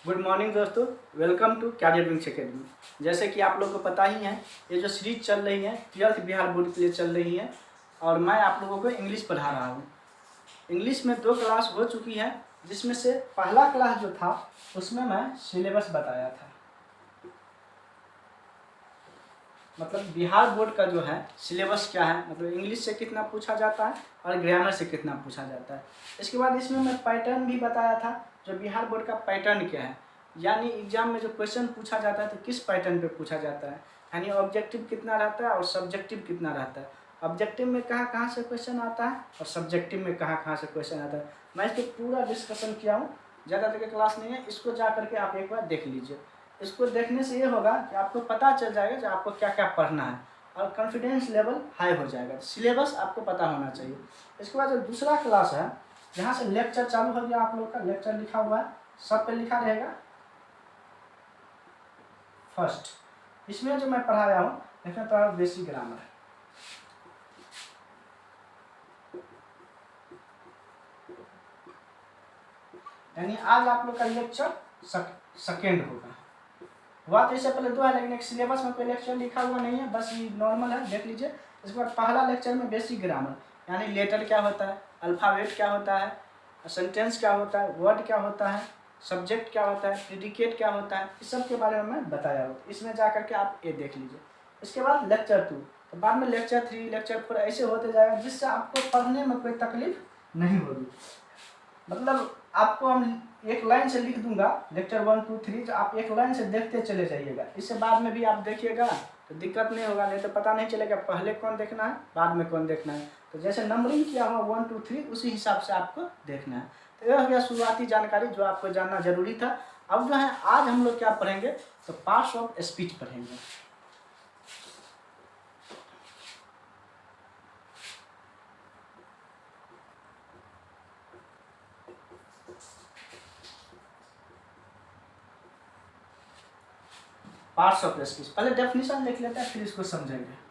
Good morning दोस्तों, welcome to career wings academy. जैसे कि आप लोग को पता ही है, ये जो सीरीज चल रही है 12th बिहार बोर्ड के लिए चल रही है और मैं आप लोगों को इंग्लिश पढ़ा रहा हूँ। इंग्लिश में 2 क्लास हो चुकी है, जिसमें से पहला क्लास जो था उसमें मैं सिलेबस बताया था। मतलब बिहार बोर्ड का जो है सिलेबस क्या है, मतलब इंग्लिश से कितना पूछा जाता है और ग्रामर से कितना पूछा जाता है। इसके बाद इसमें मैं पैटर्न भी बताया था, जो बिहार बोर्ड का पैटर्न क्या है, यानी एग्जाम में जो क्वेश्चन पूछा जाता है तो किस पैटर्न पे पूछा जाता है, यानी ऑब्जेक्टिव कितना रहता है और सब्जेक्टिव कितना रहता है। ऑब्जेक्टिव में कहाँ कहाँ से क्वेश्चन आता है और सब्जेक्टिव में कहाँ कहाँ से क्वेश्चन आता है। मैं इस पर पूरा डिस्कशन किया हूँ, ज़्यादा देर की क्लास नहीं है, इसको जा करके आप एक बार देख लीजिए। इसको देखने से ये होगा कि आपको पता चल जाएगा कि आपको क्या क्या पढ़ना है और कॉन्फिडेंस लेवल हाई हो जाएगा। सिलेबस आपको पता होना चाहिए। इसके बाद जो दूसरा क्लास है, जहाँ से लेक्चर चालू हो गया, आप लोग का लेक्चर लिखा हुआ है, सब पे लिखा रहेगा फर्स्ट। इसमें जो मैं पढ़ाया हूँ इसमें तो बेसिक ग्रामर है। यानी आज आप लोग का लेक्चर सेकेंड होगा। हुआ तो इससे पहले 2 है, लेकिन एक सिलेबस में कोई लेक्चर लिखा हुआ नहीं है, बस ये नॉर्मल है, देख लीजिए। इसके बाद पहला लेक्चर में बेसिक ग्रामर, यानी लेटर क्या होता है, अल्फ़ाबेट क्या होता है, सेंटेंस क्या होता है, वर्ड क्या होता है, सब्जेक्ट क्या होता है, प्रेडिकेट क्या होता है, इस सब के बारे में मैं बताया हूँ। इसमें जा करके आप ये देख लीजिए। इसके बाद लेक्चर 2, तो बाद में लेक्चर 3, लेक्चर 4 ऐसे होते जाएगा, जिससे आपको पढ़ने में कोई तकलीफ नहीं होगी। मतलब आपको हम एक लाइन से लिख दूंगा लेक्चर 1, 2, 3, आप एक लाइन से देखते चले जाइएगा। इससे बाद में भी आप देखिएगा तो दिक्कत नहीं होगा, नहीं तो पता नहीं चलेगा पहले कौन देखना है बाद में कौन देखना है। तो जैसे नंबरिंग किया हुआ 1, 2, 3 उसी हिसाब से आपको देखना है। तो यह हो गया शुरुआती जानकारी जो आपको जानना जरूरी था। अब जो है आज हम लोग क्या पढ़ेंगे, तो पार्ट्स ऑफ स्पीच पढ़ेंगे। पार्ट्स ऑफ स्पीच, पहले डेफिनेशन लिख लेते हैं फिर इसको समझेंगे।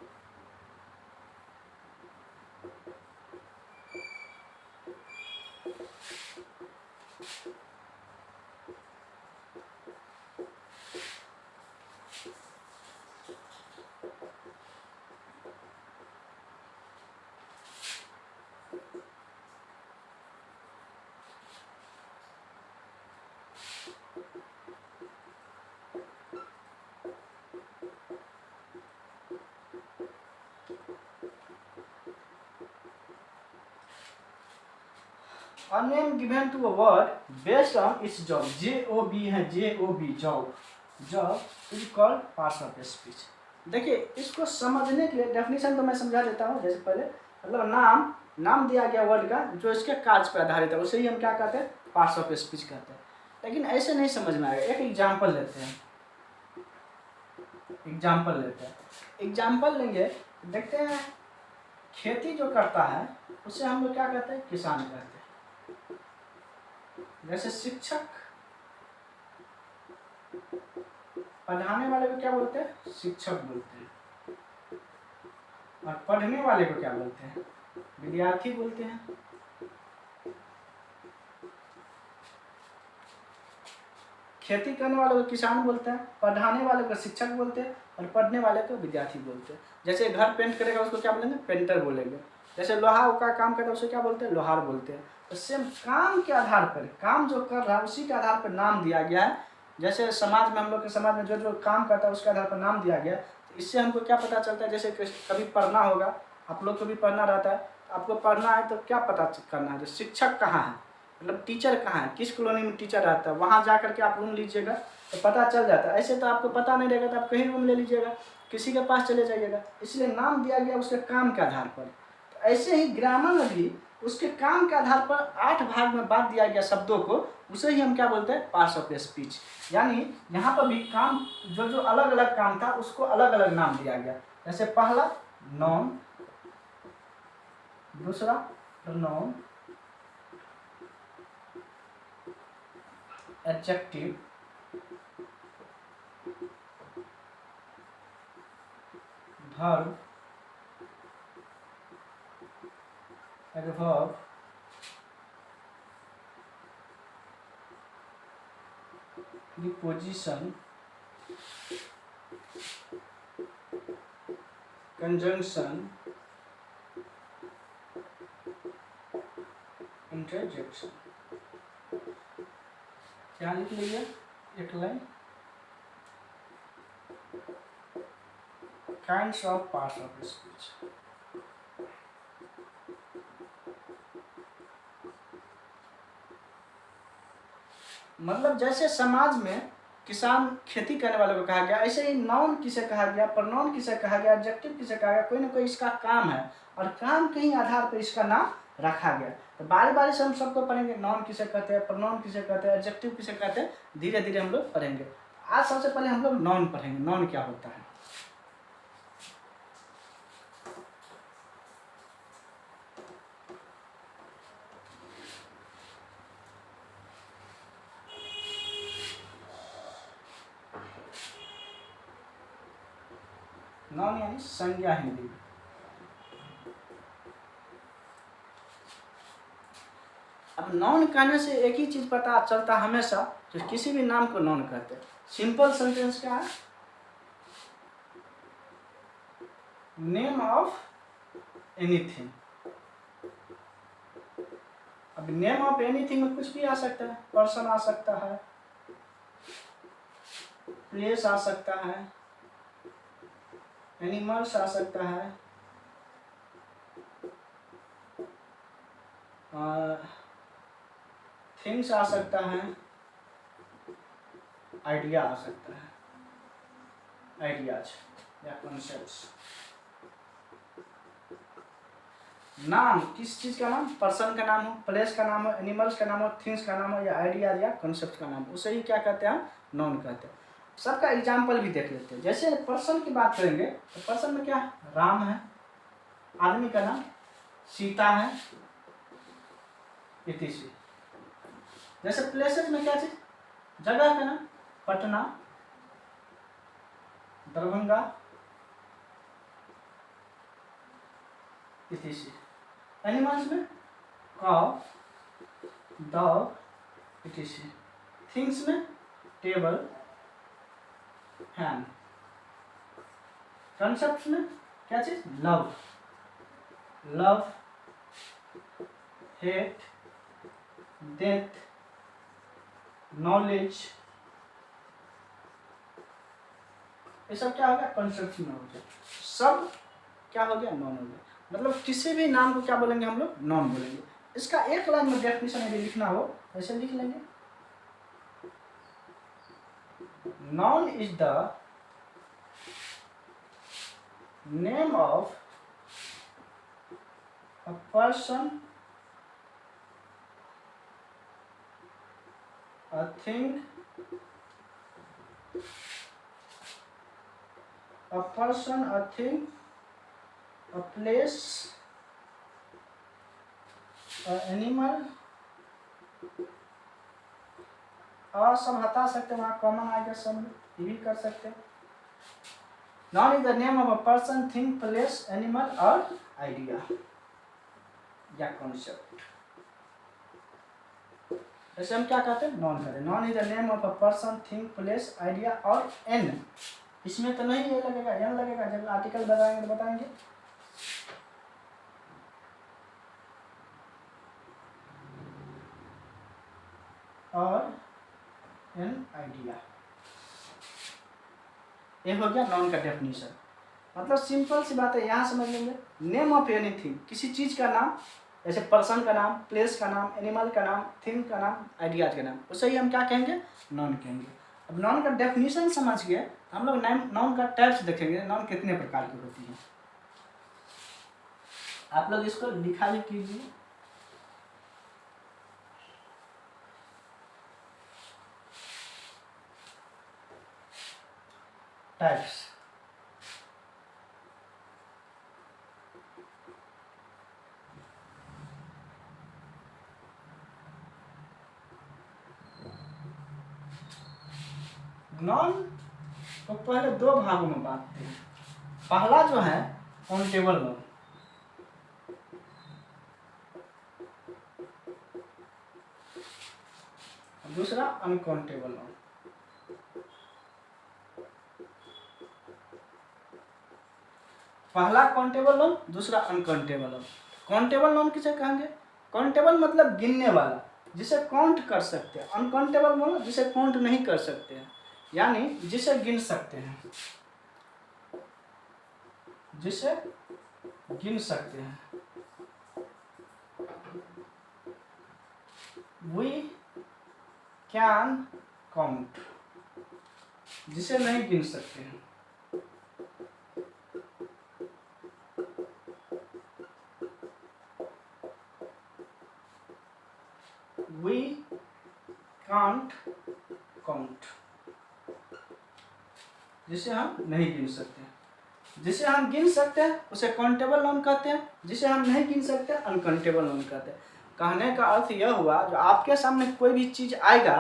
A name given to a word based on its job, JOB है, JOB job, job is called parts of speech. देखिए इसको समझने के लिए डेफिनेशन तो मैं समझा देता हूँ। जैसे पहले मतलब नाम दिया गया वर्ड का जो इसके कार्य पर आधारित है, उसे ही हम क्या कहते हैं, पार्ट्स ऑफ स्पीच कहते हैं। लेकिन ऐसे नहीं समझ में आएगा। एक एग्जाम्पल लेते हैं, एग्जाम्पल लेंगे, देखते हैं खेती जो करता है उसे हम लोग क्या कहते हैं, किसान कहते हैं। जैसे शिक्षक, पढ़ाने वाले को क्या बोलते हैं, शिक्षक बोलते हैं, और पढ़ने वाले को क्या बोलते हैं, विद्यार्थी बोलते हैं। खेती करने वाले को किसान बोलते हैं, पढ़ाने वाले को शिक्षक बोलते हैं और पढ़ने वाले को विद्यार्थी बोलते हैं। जैसे घर पेंट करेगा उसको क्या बोलेंगे, पेंटर बोलेंगे। जैसे लोहा का काम करता है उसे क्या बोलते हैं, लोहार बोलते हैं। तो सेम काम के आधार पर, काम जो कर रहा है उसी के आधार पर नाम दिया गया है। जैसे समाज में, हम लोग के समाज में जो जो काम करता है उसके आधार पर नाम दिया गया है। तो इससे हमको क्या पता चलता है, जैसे कभी पढ़ना होगा, आप लोग को भी पढ़ना रहता है, आपको पढ़ना है तो क्या पता करना है, जो शिक्षक कहाँ है, मतलब टीचर कहाँ है, किस कॉलोनी में टीचर रहता है, वहाँ जा करके आप रूम लीजिएगा तो पता चल जाता है। ऐसे तो आपको पता नहीं रहेगा तो आप कहीं रूम ले लीजिएगा, किसी के पास चले जाइएगा। इसलिए नाम दिया गया उसके काम के आधार पर। तो ऐसे ही ग्रामर में भी उसके काम के आधार पर 8 भाग में बांट दिया गया शब्दों को, उसे ही हम क्या बोलते हैं, पार्ट्स ऑफ स्पीच। यानी यहाँ पर भी काम जो जो अलग अलग काम था उसको अलग अलग नाम दिया गया। जैसे पहला नाउन, दूसरा pronoun, adjective, verb, adverb, the position, conjunction, interjection। यहाँ लिख लीजिए एक line, kinds of parts of speech। मतलब जैसे समाज में किसान खेती करने वालों को कहा गया, ऐसे ही नाउन किसे कहा गया, प्रोनाउन किसे कहा गया, एडजेक्टिव किसे कहा गया, कोई ना कोई इसका काम है और काम के ही आधार पर इसका नाम रखा गया। तो बारी बारी से हम सबको पढ़ेंगे, नाउन किसे कहते हैं, प्रोनाउन किसे कहते हैं, एडजेक्टिव किसे कहते हैं, धीरे धीरे हम लोग पढ़ेंगे। आज सबसे पहले हम लोग नाउन पढ़ेंगे, नाउन क्या होता है। नाउन यानी संज्ञा हिंदी में। अब नाउन कहने से एक ही चीज पता चलता हमेशा, तो किसी भी नाम को नाउन कहते हैं। सिंपल सेंटेंस क्या है, नेम ऑफ एनीथिंग। अब नेम ऑफ एनीथिंग में कुछ भी आ सकता है, पर्सन आ सकता है, प्लेस आ सकता है, एनिमल्स आ सकता है, थिंग्स आ सकता है, आइडिया आ सकता है, आइडियाज या कॉन्सेप्ट्स। नाम किस चीज का नाम, पर्सन का नाम हो, प्लेस का नाम हो, एनिमल्स का नाम हो, थिंग्स का नाम हो या आइडियाज या कॉन्सेप्ट का नाम हो, उसे ही क्या कहते हैं, नाउन कहते हैं। सबका एग्जाम्पल भी देख लेते हैं। जैसे पर्सन की बात करेंगे तो पर्सन में क्या है, राम है, आदमी का नाम सीता है, इतिशी। जैसे प्लेसेस में क्या चीज, जगह का नाम पटना, दरभंगा, इतिशी। एनिमल्स में काउ, डॉग, इतिशी। थिंग्स में टेबल, फैन। कॉन्सेप्ट्स में क्या चीज, love, love, hate, death, knowledge. ये सब क्या हो गया, कॉन्सेप्ट में हो गया। सब क्या हो गया, नॉन हो गया। मतलब किसी भी नाम को क्या बोलेंगे हम लोग, नॉन बोलेंगे। इसका एक लाइन में डेफिनेशन यदि लिखना हो ऐसे लिख लेंगे, non is the name of a person, a thing, a person, a thing, a place, a animal। और सब हटा सकते हैं, वहाँ कॉमन आ गया, सब ये भी कर सकते हैं। Non is the name of a person, thing, place, animal और आइडिया या कॉन्सेप्ट। जैसे हम क्या कहते हैं, नॉन कहते हैं। Non is the name of a person, thing, place, idea और एन। इसमें तो नहीं ये लगेगा, एन लगेगा। जब आर्टिकल बताएंगे तो बताएंगे। और एन आइडिया, ये हो गया नॉन का डेफिनेशन। मतलब सिंपल सी बात है, यहाँ समझ लेंगे। नेम ऑफ एनीथिंग, किसी चीज का नाम, जैसे पर्सन का नाम, प्लेस का नाम, एनिमल का नाम, थिंग का नाम, आइडियाज का नाम, उसे ही हम क्या कहेंगे, नॉन कहेंगे। अब नॉन का डेफिनेशन समझ गए, हम लोग नॉन का टाइप्स देखेंगे, नॉन कितने प्रकार की होती है। आप लोग इसको लिखा भी कीजिए। टाइप्स, नॉन को पहले दो भागों में बांटते हैं। पहला जो है काउंटेबल नॉन, दूसरा अनकाउंटेबल नॉन। पहला काउंटेबल नोन, दूसरा अनकाउंटेबल नोन। काउंटेबल नोन किसे कहेंगे? काउंटेबल मतलब गिनने वाला, जिसे काउंट कर सकते हैं। अनकाउंटेबल मतलब जिसे काउंट नहीं कर सकते हैं, यानी जिसे गिन सकते हैं, जिसे गिन सकते हैं। We can count, जिसे नहीं गिन सकते हैं। We can't count, जिसे हम नहीं गिन सकते हैं। जिसे हम गिन सकते हैं उसे काउंटेबल नोन कहते हैं, जिसे हम नहीं गिन सकते अनकाउंटेबल नोन कहते हैं। कहने का अर्थ यह हुआ, जो आपके सामने कोई भी चीज़ आएगा,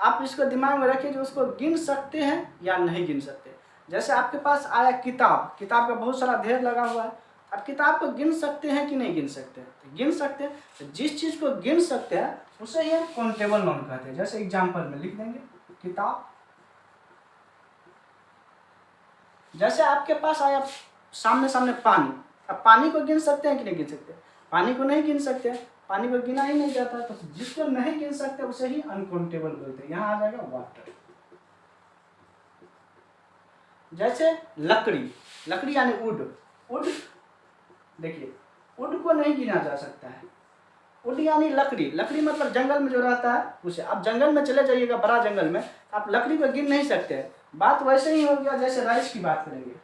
आप इसको दिमाग में रखिए, जो उसको गिन सकते हैं या नहीं गिन सकते। जैसे आपके पास आया किताब, किताब का बहुत सारा ढेर लगा हुआ है, आप किताब को गिन सकते हैं कि नहीं गिन सकते हैं? तो गिन सकते हैं। तो जिस चीज़ को गिन सकते हैं उसे ही हम काउंटेबल नोन कहते हैं। जैसे एग्जाम्पल में लिख देंगे किताब। जैसे आपके पास आया सामने सामने पानी, अब पानी को गिन सकते हैं कि नहीं गिन सकते? पानी को नहीं गिन सकते, पानी को गिना ही नहीं जाता। तो जिसको नहीं गिन सकते उसे ही अनकाउंटेबल बोलते हैं। यहाँ आ जाएगा वाटर। जैसे लकड़ी, लकड़ी यानी वुड, वुड देखिए, वुड को नहीं गिना जा सकता है। वुड यानी लकड़ी, लकड़ी मतलब जंगल में जो रहता है उसे। आप जंगल में चले जाइएगा, बड़ा जंगल में, आप लकड़ी को गिन नहीं सकते। बात वैसे ही हो गया जैसे राइस की बात करेंगे।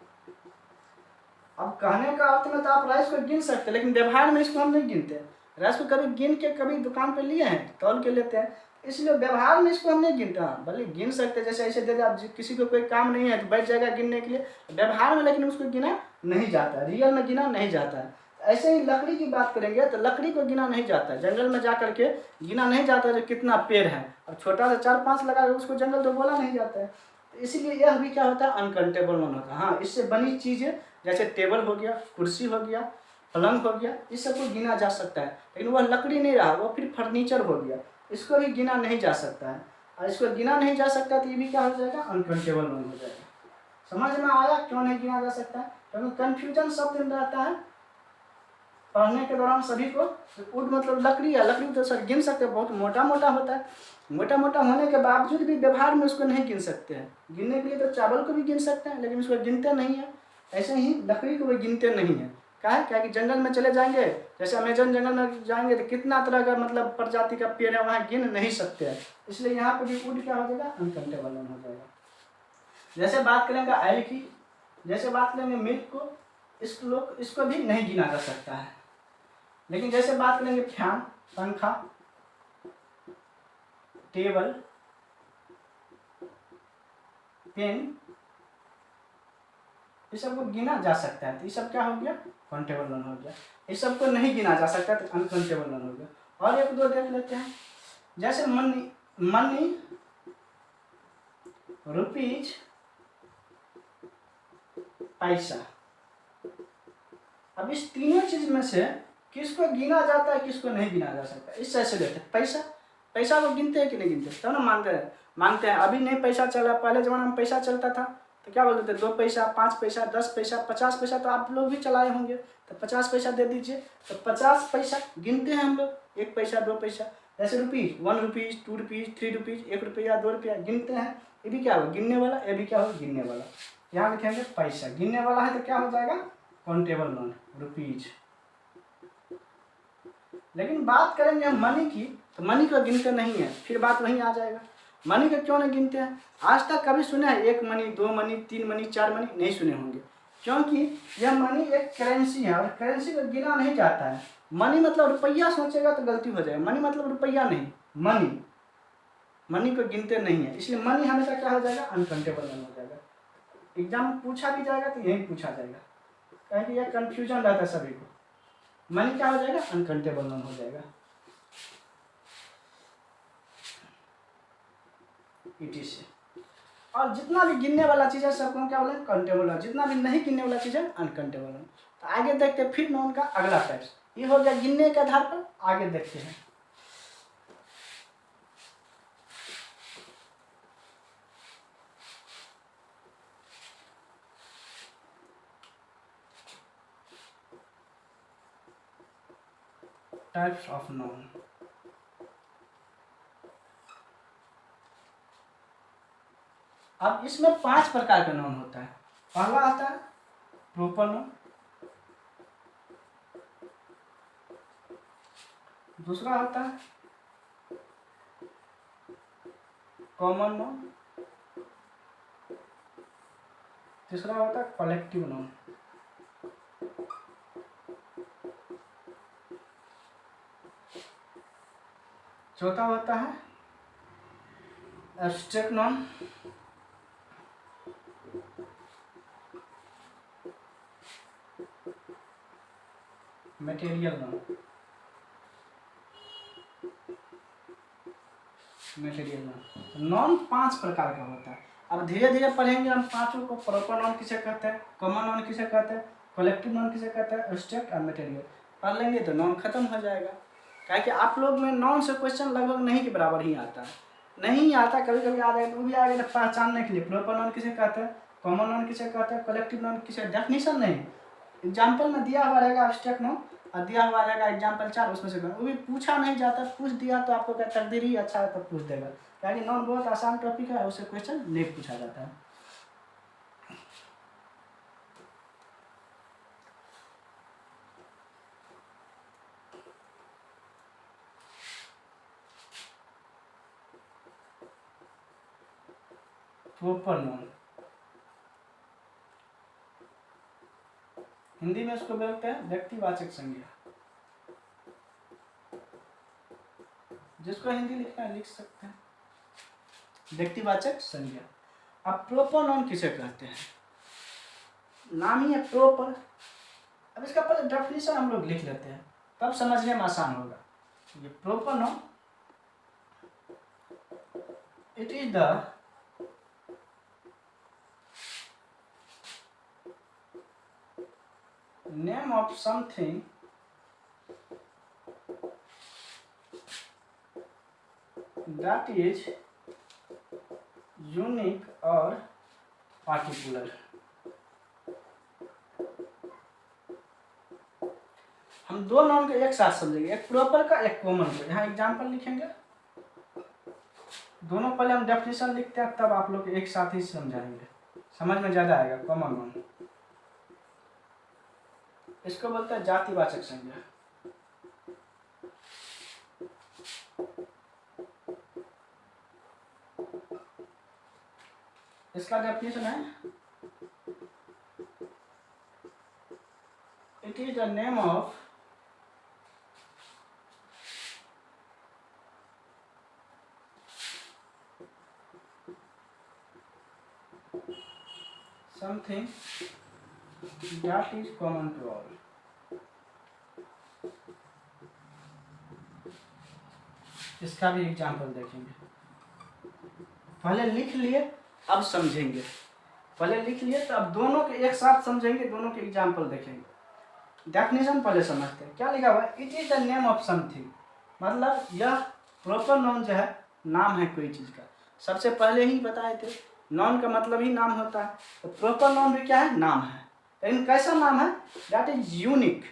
अब कहने का अर्थ में तो आप राइस को गिन सकते हैं, लेकिन व्यवहार में इसको हम नहीं गिनते। राइस को कभी गिन के कभी दुकान पे लिए हैं, तौल के लेते हैं, इसलिए व्यवहार में इसको हम नहीं गिनते। हाँ, भले गिन सकते हैं, जैसे ऐसे दे दे, आप किसी को कोई काम नहीं है तो बैठ जाएगा गिनने के लिए व्यवहार में, लेकिन उसको गिना नहीं जाता, रियल में गिना नहीं जाता है। ऐसे ही लकड़ी की बात करेंगे तो लकड़ी को गिना नहीं जाता, जंगल में जा करके गिना नहीं जाता जो कितना पेड़ है। अब छोटा सा 4-5 लगा उसको जंगल तो बोला नहीं जाता है। इसीलिए यह भी क्या होता है? अनकाउंटेबल नोन होता है। हाँ, इससे बनी चीज़ें जैसे टेबल हो गया, कुर्सी हो गया, पलंग हो गया, इस सबको गिना जा सकता है, लेकिन वह लकड़ी नहीं रहा, वो फिर फर्नीचर हो गया, इसको भी गिना नहीं जा सकता है। और इसको गिना नहीं जा सकता तो ये भी क्या हो जाएगा? अनकाउंटेबल नोन हो जाएगा। समझ में आया क्यों नहीं गिना जा सकता है? क्योंकि कन्फ्यूजन शब्द रहता है पढ़ने के दौरान सभी को। वुड मतलब लकड़ी है, लकड़ी तो सर गिन सकते हैं, बहुत मोटा मोटा होता है। मोटा मोटा होने के बावजूद भी व्यवहार में उसको नहीं गिन सकते हैं। गिनने के लिए तो चावल को भी गिन सकते हैं, लेकिन उसको गिनते नहीं है। ऐसे ही लकड़ी को भी गिनते नहीं है। क्या कि जंगल में चले जाएंगे, जैसे अमेजन जंगल में जाएंगे तो कितना तरह का मतलब प्रजाति का पेड़ है, वहाँ गिन नहीं सकते हैं। इसलिए यहाँ पर भी वुड क्या हो जाएगा? अनकाउंटेबल नोन हो जाएगा। जैसे बात करेंगे ऑयल की, जैसे बात करेंगे मिल्क को, इसको भी नहीं गिना जा सकता है। लेकिन जैसे बात करेंगे फैन, पंखा, टेबल, पेन, इस सबको गिना जा सकता है। तो ये सब क्या हो गया? काउंटेबल नोन हो गया। इस सबको नहीं गिना जा सकता तो अनकाउंटेबल नोन हो गया। और एक दो देख लेते हैं, जैसे मनी, मनी, रुपीज, पैसा। अब इस तीनों चीज में से किसको गिना जाता है, किसको नहीं गिना जा सकता? इस तरह से लेते हैं। पैसा, पैसा को गिनते हैं कि नहीं गिनते? तब ना मानते हैं। अभी नहीं पैसा चला, पहले जमाने में पैसा चलता था तो क्या बोलते थे? 2 पैसा, 5 पैसा, 10 पैसा, 50 पैसा तो आप लोग भी चलाए होंगे। तो 50 पैसा दे दीजिए, तो 50 पैसा गिनते हैं हम लोग। 1 पैसा, 2 पैसा, जैसे रुपीज, 1 रुपीज, 2 रुपीज, 3 रुपीज, 1 रुपया, 2 रुपया गिनते हैं। ये भी क्या हो? गिनने वाला। ये भी क्या हो? गिनने वाला। यहाँ लिखेंगे पैसा, गिनने वाला है तो क्या हो जाएगा? Countable known, rupees. लेकिन बात करेंगे हम मनी की, तो मनी को गिनते नहीं है। फिर बात वहीं आ जाएगा, मनी को क्यों नहीं गिनते हैं? आज तक कभी सुने हैं 1 मनी, 2 मनी, 3 मनी, 4 मनी? नहीं सुने होंगे, क्योंकि यह मनी एक करेंसी है और करेंसी को गिना नहीं जाता है। मनी मतलब रुपया सोचेगा तो गलती हो जाएगा। मनी मतलब रुपया नहीं, मनी, मनी को गिनते नहीं है। इसलिए मनी हमेशा क्या हो जाएगा? अनकाउंटेबल नोन हो जाएगा। एग्जाम में पूछा भी जाएगा तो यही पूछा जाएगा, क्योंकि यह कन्फ्यूजन रहता है सभी को। मनी क्या हो जाएगा? अनकाउंटेबल नोन हो जाएगा। इटी से। और जितना भी गिनने वाला चीज़ है सबको क्या बोले? काउंटेबल है। जितना भी नहीं गिनने वाला चीज़ है अनकाउंटेबल है। तो आगे देखते हैं फिर नोन का अगला टाइप्स। ये हो गया गिनने के आधार पर। आगे देखते हैं, टाइप्स ऑफ नाउन। अब इसमें 5 प्रकार का नाउन होता है। पहला आता है प्रोपर नाउन, दूसरा आता है कॉमन नाउन, तीसरा होता है कलेक्टिव नाउन, चौथा होता है abstract noun, material noun, noun 5 प्रकार का होता है। अब धीरे धीरे पढ़ेंगे हम पांचों को। प्रॉपर नाउन किसे कहते हैं, कॉमन नाउन किसे कहते हैं, कलेक्टिव नाउन किसे कहते हैं, एब्स्ट्रैक्ट और मटेरियल। पढ़ लेंगे तो नाउन खत्म हो जाएगा। क्या कि आप लोग में नाउन से क्वेश्चन लगभग नहीं के बराबर ही आता है, नहीं आता, कभी कभी आ जाएगा, वो भी आएगा पहचानने के लिए। प्रॉपर नाउन किसे कहते हैं, कॉमन नाउन किसे कहते हैं, कलेक्टिव नाउन किसे, डेफिनेशन नहीं, एग्जाम्पल में दिया हुआ रहेगा एब्स्ट्रैक्ट नाउन और दिया हुआ रहेगा एग्जाम्पल 4, उसमें से वो भी पूछा नहीं जाता। पूछ दिया तो आपको क्या तकदीर ही अच्छा है तो पूछ देगा। यानी नाउन बहुत आसान टॉपिक है, उससे क्वेश्चन नहीं पूछा जाता है। प्रॉपर नाउन हिंदी में इसको बोलते हैं व्यक्तिवाचक संज्ञा। जिसको हिंदी लिखना है लिख सकते हैं, व्यक्तिवाचक संज्ञा। अब प्रॉपर नाउन किसे कहते हैं, नाम ही है प्रॉपर। अब इसका पहले डेफिनेशन हम लोग लिख लेते हैं, तब समझने में आसान होगा। ये proper noun, it is the name of something that is unique or particular। हम दो नाउन को एक साथ समझेंगे, एक प्रॉपर का एक कॉमन का। यहाँ एग्जाम्पल लिखेंगे, दोनों पहले हम डेफिनेशन लिखते हैं, तब आप लोग एक साथ ही समझाएंगे, समझ में ज्यादा आएगा। कॉमन नाउन इसको बोलते हैं जातिवाचक संज्ञा। इसका डेफिनेशन है, it is the name of something that is common to all। इसका भी एग्जाम्पल देखेंगे। पहले लिख लिए अब समझेंगे, पहले लिख लिए तो अब दोनों के एक साथ समझेंगे, दोनों के एग्जाम्पल देखेंगे। डेफिनेशन पहले समझते हैं, क्या लिखा हुआ है, it is the name of something. मतलब यह प्रॉपर नाउन जो है नाम है कोई चीज का। सबसे पहले ही बताए थे नाउन का मतलब ही नाम होता है, तो प्रॉपर नाउन भी क्या है, नाम है। लेकिन कैसा नाम है, दैट इज यूनिक।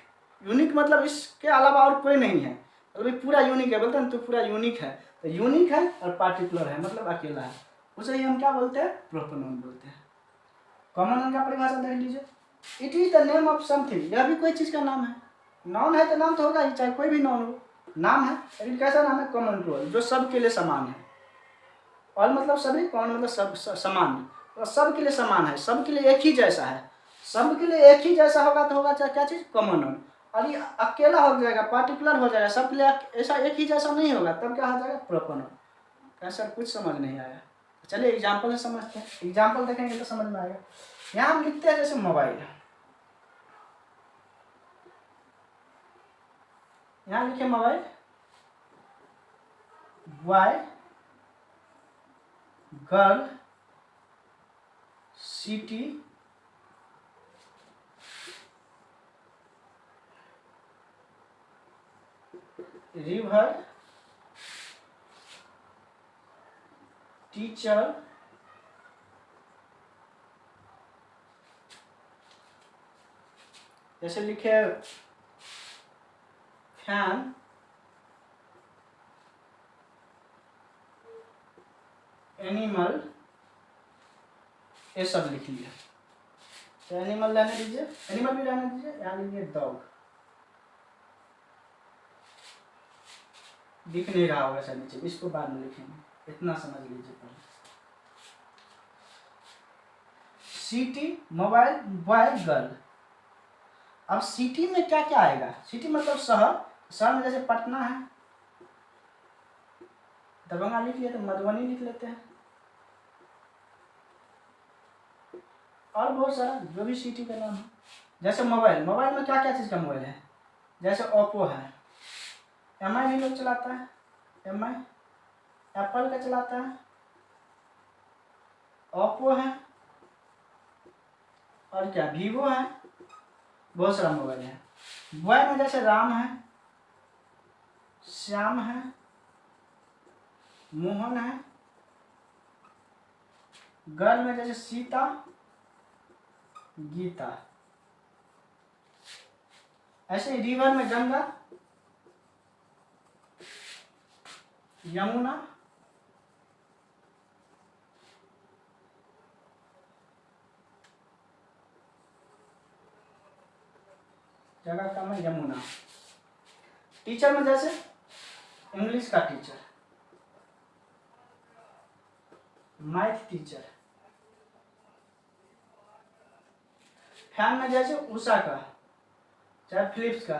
यूनिक मतलब इसके अलावा और कोई नहीं है, मतलब पूरा यूनिक है, बोलते हैं तो पूरा यूनिक है। तो यूनिक है और पार्टिकुलर है, मतलब अकेला है, उसे ही हम क्या बोलते हैं, प्रॉपर नाउन बोलते हैं। कॉमन नाउन का परिभाषा देख लीजिए, it is the name of something. यह भी कोई चीज का नाम है, नाउन है तो नाम तो होगा ही, चाहे कोई भी नाउन हो, नाम है। लेकिन कैसा नाम है, कॉमन टू ऑल, जो सबके लिए समान है। ऑल मतलब सभी, कॉमन मतलब सब, समान, तो सबके लिए समान है, सबके लिए एक ही जैसा है। सबके लिए एक ही जैसा होगा तो होगा क्या चीज, कॉमन नाउन। और ये अकेला हो जाएगा, पार्टिकुलर हो जाएगा, सबके लिए ऐसा एक ही जैसा नहीं होगा, तब क्या हो जाएगा, प्रॉपर नाउन। कैसा कुछ समझ नहीं आया, चलिए एग्जाम्पल से समझते हैं। एग्जाम्पल देखेंगे तो समझ में आएगा। यहाँ हम लिखते हैं जैसे मोबाइल, यहाँ लिखे mobile, boy, girl, city, river, teacher, जैसे लिखे फैन, एनिमल, ये सब लिख लिया। तो एनिमल रहने दीजिए, एनिमल भी रहने दीजिए, यहाँ लिखिए डॉग। दिख नहीं रहा होगा सर नीचे, इसको बाद में लिखेंगे, इतना समझ लीजिए पहले। City, mobile, boy, girl. अब सिटी में क्या क्या आएगा? सिटी मतलब शहर, शहर में जैसे पटना है, दरभंगा लिख लिया तो मधुबनी लिख लेते हैं, और बहुत सारा जो भी सिटी का नाम है। जैसे मोबाइल, मोबाइल में क्या क्या चीज़ का मोबाइल है? जैसे ओप्पो है, एमआई भी लोग चलाता है, एमआई एप्पल का चलाता है, ओप्पो है, और क्या वीवो है, बहुत सारा मोबाइल है। बॉय में जैसे राम है, श्याम है, मोहन है। गर्ल में जैसे सीता, गीता। ऐसे ही रिवर में गंगा, यमुना, जगह का में यमुना। टीचर में जैसे इंग्लिश का टीचर, मैथ टीचर। फैन में जैसे उषा का, चाहे फिलिप्स का।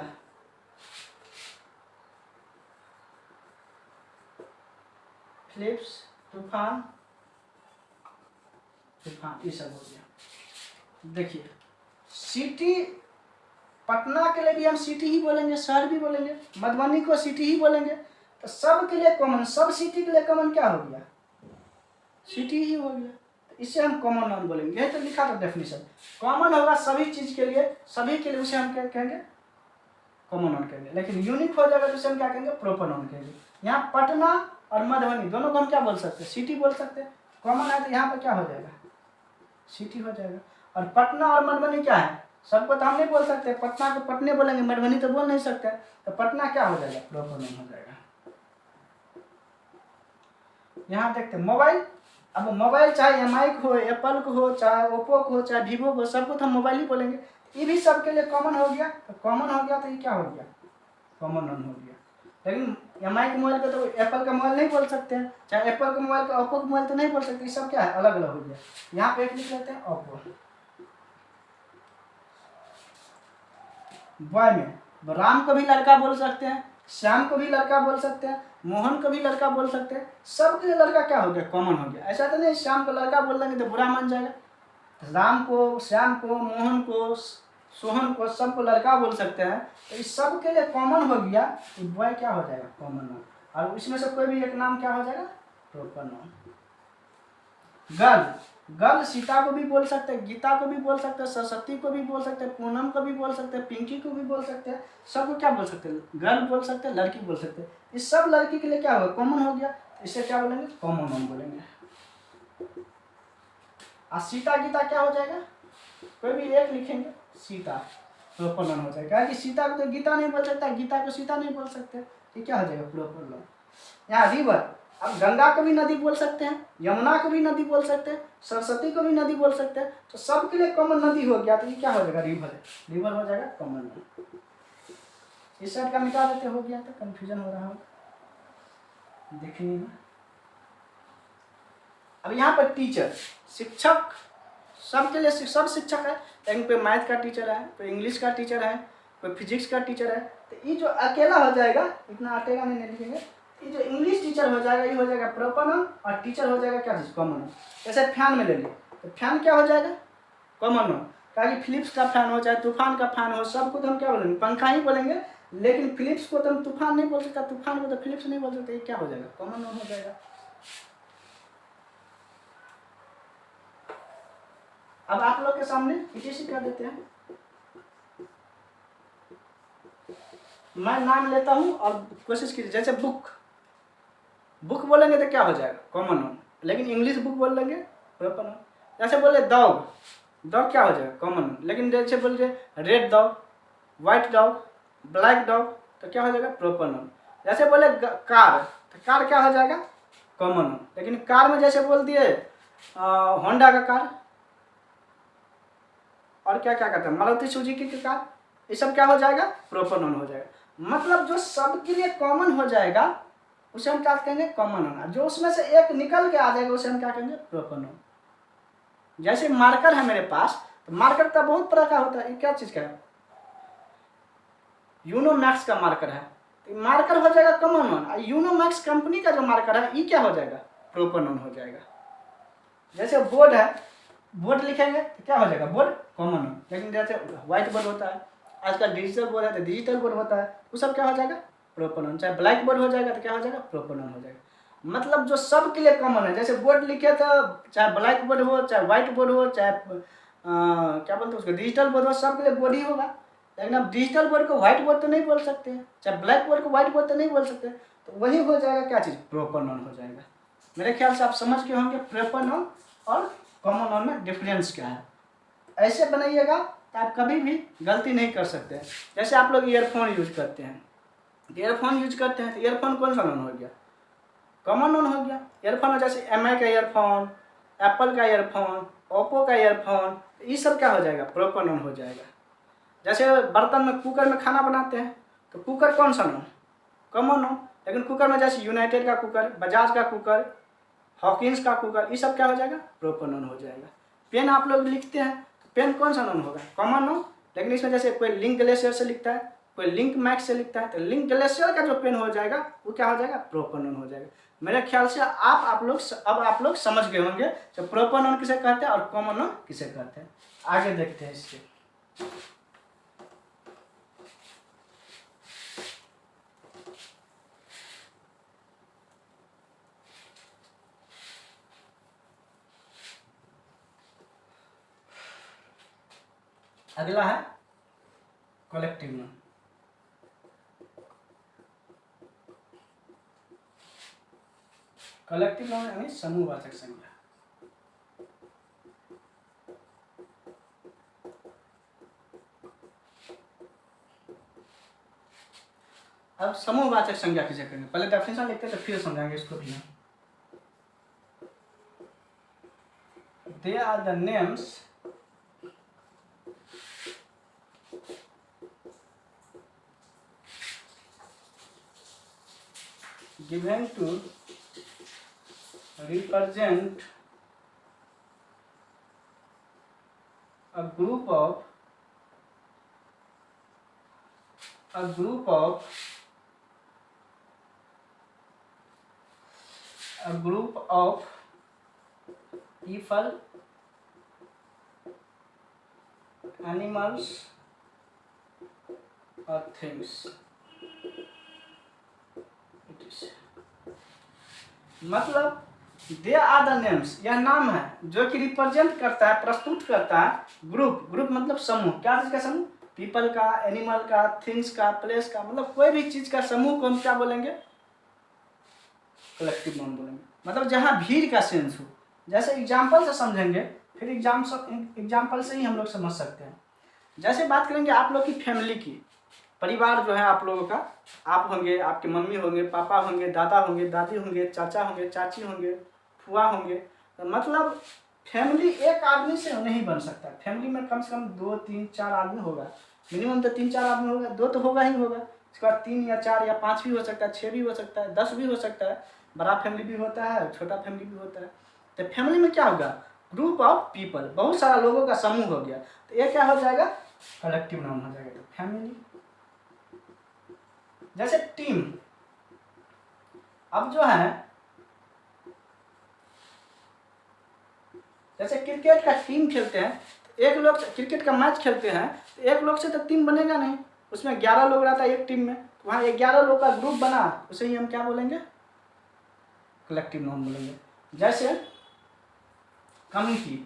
फिलिप्स, तूफान, तूफान, ये सब हो गया। देखिए सिटी, पटना के लिए भी हम सिटी ही बोलेंगे, शहर भी बोलेंगे, मधुबनी को सिटी ही बोलेंगे। तो सब के लिए कॉमन, सब सिटी के लिए कॉमन क्या हो गया? सिटी ही हो गया। तो इससे हम कॉमन नाउन बोलेंगे। यही तो लिखा था डेफिनेशन, कॉमन होगा सभी चीज के लिए, सभी के लिए, उसे हम क्या कहेंगे? कॉमन नाउन कहेंगे। लेकिन यूनिक हो जाएगा तो उसे हम क्या कहेंगे? प्रॉपर नाउन कहेंगे। यहाँ पटना और मधुबनी दोनों को हम क्या बोल सकते हैं? सिटी बोल सकते हैं। कॉमन है तो यहाँ पर क्या हो जाएगा? सिटी हो जाएगा। और पटना और मधुबनी क्या है? सबको तो हम नहीं बोल सकते, पटना को पटने बोलेंगे, मधुबनी तो बोल नहीं सकते। तो पटना क्या हो जाएगा? प्रॉपर नाउन हो जाएगा। यहाँ देखते हैं मोबाइल। अब मोबाइल चाहे एमआई को हो, एप्पल को हो, चाहे ओप्पो को हो, चाहे वीवो को, सबको तो हम मोबाइल ही बोलेंगे। ये भी सबके लिए कॉमन हो गया। तो कॉमन हो गया तो ये क्या हो गया? कॉमन नाउन हो गया। लेकिन एमआई के मोबाइल पे तो एप्पल का मोबाइल नहीं बोल सकते हैं, चाहे एप्पल के मोबाइल का ओप्पो का मोबाइल तो नहीं बोल सकते। ये सब क्या है? अलग अलग हो गया। यहाँ पे एक लिख लेते हैं ओप्पो। बॉय में राम को भी लड़का बोल सकते हैं, श्याम को भी लड़का बोल सकते हैं, मोहन को भी लड़का बोल सकते हैं। सबके लिए लड़का क्या हो गया? कॉमन हो गया। ऐसा तो नहीं श्याम को लड़का बोल देंगे तो बुरा मान जाएगा। राम को, श्याम को, मोहन को, सोहन को, सबको लड़का बोल सकते हैं। तो इस सब के लिए कॉमन हो गया कि बॉय क्या हो जाएगा? Common noun. और इसमें से कोई भी एक नाम क्या हो जाएगा? Proper noun. Girl, girl Sita को भी बोल सकते हैं, गीता को भी बोल सकते हैं, सरस्वती को भी बोल सकते हैं, पूनम को भी बोल सकते हैं, पिंकी को भी बोल सकते हैं। सबको क्या बोल सकते हैं? गर्ल बोल सकते हैं, लड़की बोल सकते हैं। इस सब लड़की के लिए क्या होगा? कॉमन हो गया। इसे क्या बोलेंगे? कॉमन नाउन बोलेंगे। और सीता गीता क्या हो जाएगा? कोई भी एक लिखेंगे, सीता प्रॉपर नाउन हो जाएगा। कि सीता को तो गीता नहीं बोल सकता, गीता को सीता नहीं बोल सकते। ये क्या हो जाएगा? Proper noun. यहाँ रिवर, अब गंगा को भी नदी बोल सकते हैं, यमुना को भी नदी बोल सकते हैं, सरस्वती को भी नदी बोल सकते हैं। तो सबके लिए कॉमन नदी हो गया। तो ये क्या हो जाएगा? रिवर। रिवर हो जाएगा कॉमन नाउन। इस साइड का मिटा देते, हो गया तो कंफ्यूजन हो रहा होगा देखने में। अब यहाँ पर टीचर, शिक्षक, सबके लिए सब शिक्षक है। लेकिन कोई मैथ का टीचर है, कोई इंग्लिश का टीचर है, कोई फिजिक्स का टीचर है। तो ये जो अकेला हो जाएगा, इतना अटेगा नहीं लिखेंगे। ये जो इंग्लिश टीचर हो जाएगा, ये हो जाएगा प्रॉपर नाउन। और टीचर हो जाएगा क्या चीज़? Common noun. जैसे फैन में ले ली, तो फैन क्या हो जाएगा? Common noun. ताकि फिलिप्स का फैन हो, चाहे तूफान का फैन हो, सबको तो हम क्या बोलेंगे? पंखा ही बोलेंगे। लेकिन फिलिप्स को तो हम तूफान नहीं बोल सकता, तूफान को तो फिलिप्स नहीं बोल सकते। ये क्या हो जाएगा? कॉमन नाउन हो जाएगा। अब आप लोग के सामने ETC कर देते हैं। मैं नाम लेता हूं और कोशिश कीजिए। जैसे बुक, बुक बोलेंगे तो क्या हो जाएगा? Common noun. लेकिन इंग्लिश बुक बोल लेंगे प्रॉपर नाउन। जैसे बोले डॉग, डॉग क्या हो जाएगा? Common noun. लेकिन जैसे बोलिए red dog, white dog, black dog, तो क्या हो जाएगा? Proper noun. जैसे बोले कार, तो कार क्या हो जाएगा? Common noun. लेकिन कार में जैसे बोल दिए होंडा का कार, और क्या क्या कहते हैं मारुति सुजुकी की कार, ये सब क्या हो जाएगा? प्रॉपर नाउन हो जाएगा। मतलब जो सबके लिए कॉमन हो जाएगा उसे हम क्या कहेंगे? Common noun. जो उसमें से एक निकल के आ जाएगा उसे हम क्या कहेंगे? Proper noun. जैसे मार्कर है मेरे पास, तो मार्कर तो बहुत तरह का होता है। ये क्या चीज का है? यूनो मैक्स का मार्कर है, तो मार्कर हो जाएगा common noun. Uno Max company का जो मार्कर है ये क्या हो जाएगा? प्रॉपर नाउन हो जाएगा। जैसे बोर्ड है, बोर्ड लिखेंगे तो क्या हो जाएगा? Board common noun. लेकिन जैसे व्हाइट बोर्ड होता है, आजकल डिजिटल बोर्ड है तो डिजिटल बोर्ड होता है, वो सब क्या हो जाएगा? Proper noun. चाहे ब्लैक बोर्ड हो जाएगा तो क्या हो जाएगा? प्रॉपर नाउन हो जाएगा। मतलब जो सबके लिए कॉमन है, जैसे बोर्ड लिखे तो चाहे ब्लैक बोर्ड हो, चाहे व्हाइट बोर्ड हो, चाहे क्या बोलते हैं उसको, डिजिटल बोर्ड हो, सबके लिए बोर्ड ही होगा। लेकिन आप डिजिटल बोर्ड को व्हाइट बोर्ड तो नहीं बोल सकते हैं, चाहे ब्लैक बोर्ड को व्हाइट बोर्ड तो नहीं बोल सकते, तो वही हो जाएगा क्या चीज़? प्रॉपर नाउन हो जाएगा। मेरे ख्याल से आप समझ गए होंगे प्रॉपर नाउन और कॉमन नाउन में डिफरेंस क्या है। ऐसे बनाइएगा तो आप कभी भी गलती नहीं कर सकते। जैसे आप लोग ईयरफोन यूज करते हैं, ईयरफोन यूज करते हैं तो ईयरफोन कौन सा नाउन हो गया? कॉमन नाउन हो गया। ईयरफोन जैसे MI का ईयरफोन, एप्पल का ईयरफोन, ओप्पो का ईयरफोन, ये सब क्या हो जाएगा? प्रॉपर नाउन हो जाएगा। जैसे बर्तन में, कुकर में खाना बनाते हैं तो कुकर कौन सा नाउन? Common noun. लेकिन कुकर में जैसे यूनाइटेड का कुकर, बजाज का कुकर, हॉकिंस का कुकर, ये सब क्या हो जाएगा? प्रॉपर नाउन हो जाएगा। पेन आप लोग लिखते हैं तो पेन कौन सा नाउन होगा? Common noun. लेकिन इसमें जैसे कोई लिंक ग्लेशियर से लिखता है, कोई लिंक मैक्स से लिखता है, तो लिंक ग्लेशियर का जो पेन हो जाएगा वो क्या हो जाएगा? प्रॉपर नाउन हो जाएगा। मेरे ख्याल से अब आप लोग समझ गए होंगे कि प्रॉपर नाउन किसे कहते हैं और कॉमन नाउन किसे कहते हैं। आगे देखते हैं इसके। अगला है कलेक्टिव नाउन। कलेक्टिव नाउन यानी समूहवाचक संज्ञा। अब समूहवाचक संज्ञा किसे करेंगे? पहले डेफिनेशन लिखते हैं तो फिर समझाएंगे इसको भी। They are the names given to represent a group of people, animals or things. मतलब दे आर द नेम्स, यह नाम है जो कि रिप्रेजेंट करता है, प्रस्तुत करता है ग्रुप। ग्रुप मतलब समूह। क्या चीज का समूह? पीपल का, एनिमल का, थिंग्स का, प्लेस का, मतलब कोई भी चीज का समूह को हम क्या बोलेंगे? कलेक्टिव नाउन बोलेंगे। मतलब जहाँ भीड़ का सेंस हो। जैसे एग्जाम्पल से समझेंगे, फिर एग्जाम्पल से ही हम लोग समझ सकते हैं। जैसे बात करेंगे आप लोग की फैमिली की, परिवार जो है आप लोगों का, आप होंगे, आपके मम्मी होंगे, पापा होंगे, दादा होंगे, दादी होंगे, चाचा होंगे, चाची होंगे, फुआ होंगे। तो मतलब फैमिली एक आदमी से नहीं बन सकता। फैमिली में कम से कम 2, 3, 4 आदमी होगा। मिनिमम तो 3-4 आदमी होगा, 2 तो होगा ही होगा। उसके बाद 3 या 4 या 5 भी हो सकता है, 6 भी हो सकता है, 10 भी हो सकता है। बड़ा फैमिली भी होता है, छोटा फैमिली भी होता है। तो फैमिली में क्या होगा? ग्रुप ऑफ पीपल, बहुत सारा लोगों का समूह हो गया, तो ये क्या हो जाएगा? कलेक्टिव नाउन हो जाएगा। तो फैमिली। जैसे टीम, अब जो है जैसे क्रिकेट का टीम खेलते हैं, तो एक लोग क्रिकेट का मैच खेलते हैं तो एक लोग से तो टीम बनेगा नहीं। उसमें 11 लोग रहता है एक टीम में, तो वहाँ 11 लोग का ग्रुप बना, उसे ही हम क्या बोलेंगे? कलेक्टिव नाउन बोलेंगे। जैसे कमिटी,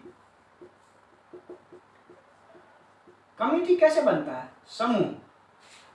कमिटी कैसे बनता है? समूह,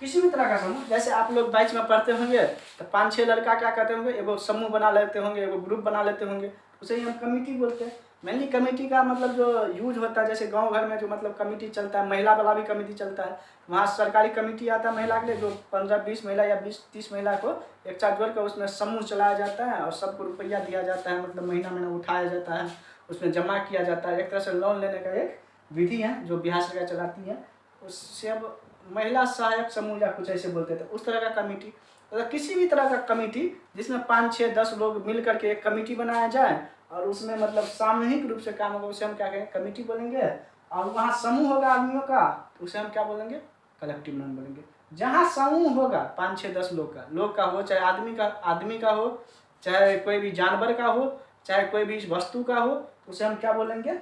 किसी भी तरह का समूह। जैसे आप लोग बैच में पढ़ते होंगे तो 5-6 लड़का क्या करते होंगे? एगो समूह बना लेते होंगे, एगो ग्रुप बना लेते होंगे, उसे ही हम कमिटी बोलते हैं। मेनली कमेटी का मतलब जो यूज होता है, जैसे गांव घर में जो मतलब कमेटी चलता है, महिला वाला भी कमेटी चलता है, वहाँ सरकारी कमेटी आता है महिला के लिए, जो 15-20 महिला या 20-30 महिला को एक साथ जोड़ कर उसमें समूह चलाया जाता है और सबको रुपया दिया जाता है, मतलब महीना महीना उठाया जाता है, उसमें जमा किया जाता है। एक तरह से लोन लेने का एक विधि है जो बिहार सरकार चलाती है। उससे अब महिला सहायक समूह या कुछ ऐसे बोलते थे, उस तरह का कमेटी, मतलब किसी भी तरह का कमेटी जिसमें 5-6-10 लोग मिल करके एक कमेटी बनाया जाए और उसमें मतलब सामूहिक रूप से काम होगा, उसे हम क्या कहेंगे, कमेटी बोलेंगे। और वहाँ समूह होगा आदमियों का, तो उसे हम क्या बोलेंगे, कलेक्टिव नोन बोलेंगे। जहाँ समूह होगा 5-6-10 लोग का हो, चाहे आदमी का हो, चाहे कोई भी जानवर का हो, चाहे कोई भी वस्तु का हो, तो उसे हम क्या बोलेंगे,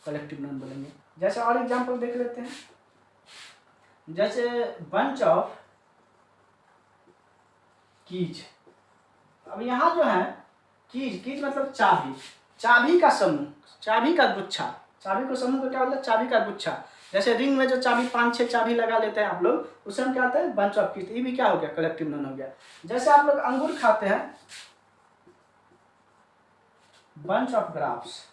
कलेक्टिव नोन बोलेंगे। जैसे और एग्जाम्पल देख लेते हैं, जैसे बंच ऑफ कीज। अब यहाँ जो है कीज मतलब चाबी का समूह, चाबी का गुच्छा। चाबी को समूह को क्या बोलते हैं, चाबी का गुच्छा। जैसे रिंग में जो चाबी 5-6 चाबी लगा लेते हैं आप लोग, उसे हम क्या कहते हैं, बंच ऑफ कीज। ये भी क्या हो गया, कलेक्टिव नोन हो गया। जैसे आप लोग अंगूर खाते हैं, बंच ऑफ ग्राफ्स,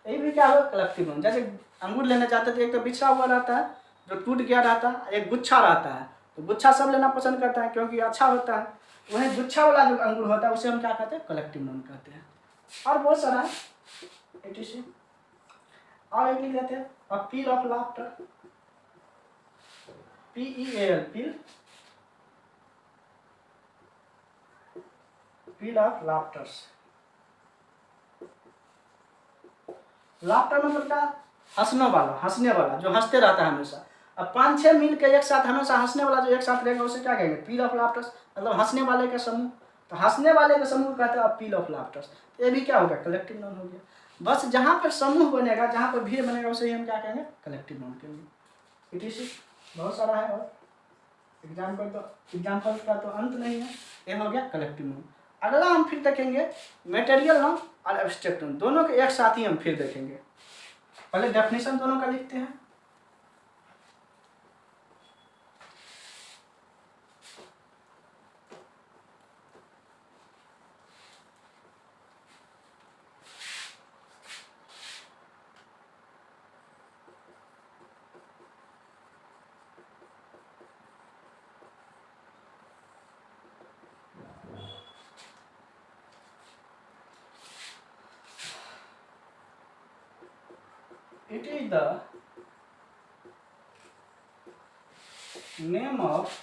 ये भी क्या होगा, कलेक्टिव नोन। जैसे अंगूर लेने जाते थे, एक तो बिछड़ा हुआ रहता है जो टूट गया रहता है, एक गुच्छा रहता है, तो गुच्छा सब लेना पसंद करता है क्योंकि अच्छा होता है। वहीं गुच्छा वाला जो अंगूर होता है उसे हम क्या कहते हैं, कलेक्टिव नोन कहते हैं। और बहुत सारा है etc। और एक लिख लेते हैं, a peal of laughter, PEAL, peal of laughters. Laughter मतलब क्या, हंसने वाला जो हंसते रहता है हमेशा। अब 5-6 मिल के एक साथ हमेशा हंसने वाला जो एक साथ रहेगा उसे क्या कहेंगे, पील ऑफ लाफ्टर्स, मतलब हंसने वाले का समूह। तो हंसने वाले का समूह कहते हैं पील ऑफ लाफ्टर्स। तो ये भी क्या होगा, कलेक्टिव नोन हो गया। बस जहाँ पर समूह बनेगा, जहाँ पर भीड़ बनेगा, उसे हम क्या कहेंगे, कलेक्टिव नोन कहेंगे। etc। बहुत सारा है और एग्जाम्पल का तो अंत नहीं है। ये हो गया कलेक्टिव नोन। अगला हम फिर देखेंगे मेटेरियल नोन और एब्स्ट्रैक्ट नोन, दोनों के एक साथ ही हम फिर देखेंगे। पहले डेफिनेशन दोनों का लिखते हैं। It is the name of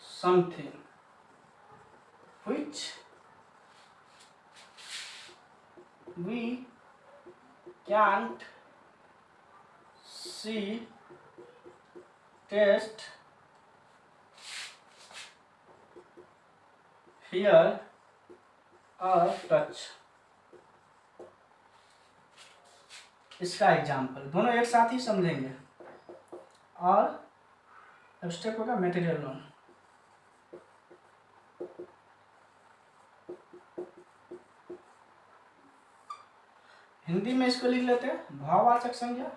something which we can't see, taste, hear or touch। इसका एग्जाम्पल दोनों एक साथ ही समझेंगे। और एब्स्ट्रैक्ट होगा मेटेरियल नोन। हिंदी में इसको लिख लेते हैं भाववाचक संज्ञा,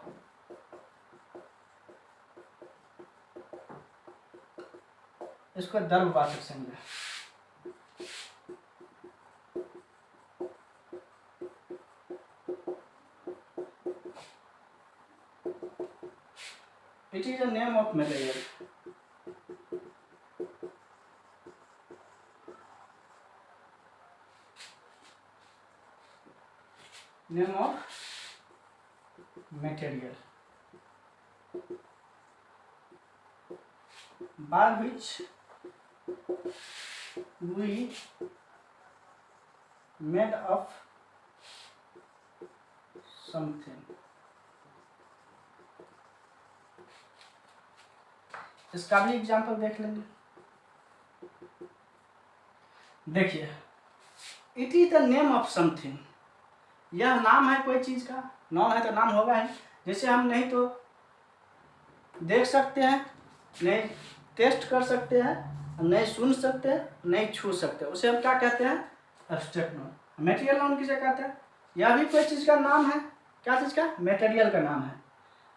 इसको द्रव्यवाचक संज्ञा। It is a name of material। Name of material by which we made of something। इसका भी एग्जाम्पल देख लेंगे। देखिए, it is the name of something, यह नाम है कोई चीज का, नाम है तो नाम होगा ही। जैसे हम नहीं तो देख सकते हैं, नहीं टेस्ट कर सकते हैं, नहीं सुन सकते हैं, नहीं छू सकते, उसे हम क्या कहते हैं, एब्स्ट्रैक्ट नोन। मेटेरियल नोन किसे कहते हैं, यह भी कोई चीज़ का नाम है। क्या चीज़ का, मेटेरियल का नाम है।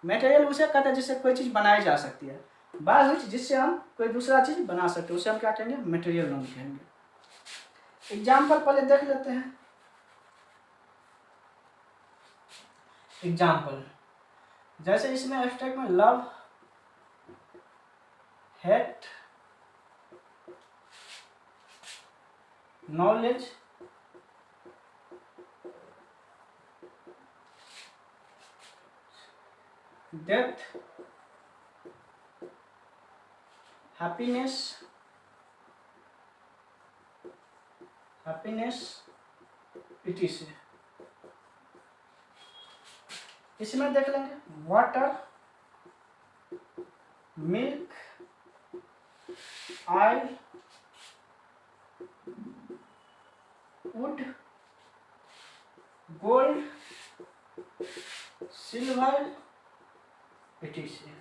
मेटेरियल उसे कहते हैं जिससे कोई चीज़ बनाई जा सकती है, बाय व्हिच जिससे हम कोई दूसरा चीज़ बना सकते हैं, उसे हम क्या कहेंगे, मेटेरियल नोन कहेंगे। एग्जाम्पल पहले देख लेते हैं। एग्जाम्पल जैसे इसमें एब्स्ट्रैक्ट में love, hate, knowledge, death, happiness, etc। इसमें देख लेंगे water, milk, oil, would, gold, silver, etc।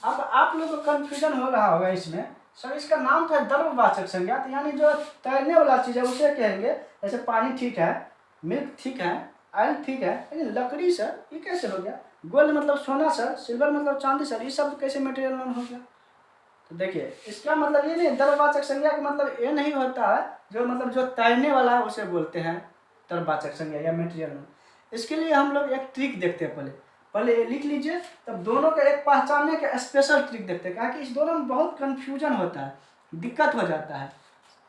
अब आप लोग को कंफ्यूजन हो रहा होगा इसमें, सर इसका नाम था द्रववाचक संज्ञा, तो यानी जो तैरने वाला चीज है उसे कहेंगे। जैसे पानी ठीक है, मिल्क ठीक है, ऑयल ठीक है, लेकिन लकड़ी सर ये कैसे हो गया? गोल्ड मतलब सोना सर, सिल्वर मतलब चांदी सर, ये सब कैसे मटेरियल नाम हो गया? तो देखिए इसका मतलब ये नहीं, द्रववाचक संज्ञा का मतलब ये नहीं होता है जो मतलब जो तैरने वाला है उसे बोलते हैं द्रववाचक संज्ञा या मटेरियल नाम। इसके लिए हम लोग एक ट्रिक देखते हैं, पहले ये लिख लीजिए, तब दोनों का एक पहचानने का स्पेशल ट्रिक देखते हैं, क्योंकि इस दोनों में बहुत कंफ्यूजन होता है, दिक्कत हो जाता है।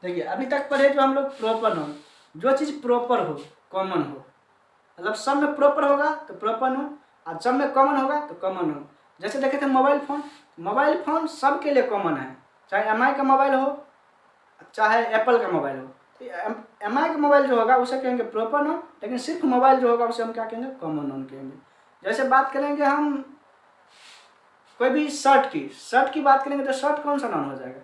देखिए अभी तक पढ़े जो हम लोग प्रॉपर नाउन, जो चीज़ प्रॉपर हो, कॉमन हो, मतलब सब में प्रॉपर होगा तो प्रॉपर नाउन, और सब में कॉमन होगा तो कॉमन नाउन। जैसे देखे थे मोबाइल फ़ोन सबके लिए कॉमन है, चाहे MI का मोबाइल हो चाहे एप्पल का मोबाइल हो। तो MI का मोबाइल जो होगा उसे कहेंगे प्रॉपर नाउन, लेकिन सिर्फ मोबाइल जो होगा उसे हम क्या कहेंगे? कॉमन नाउन कहेंगे। जैसे बात करेंगे हम कोई भी शर्ट की बात करेंगे तो शर्ट कौन सा नाउन हो जाएगा?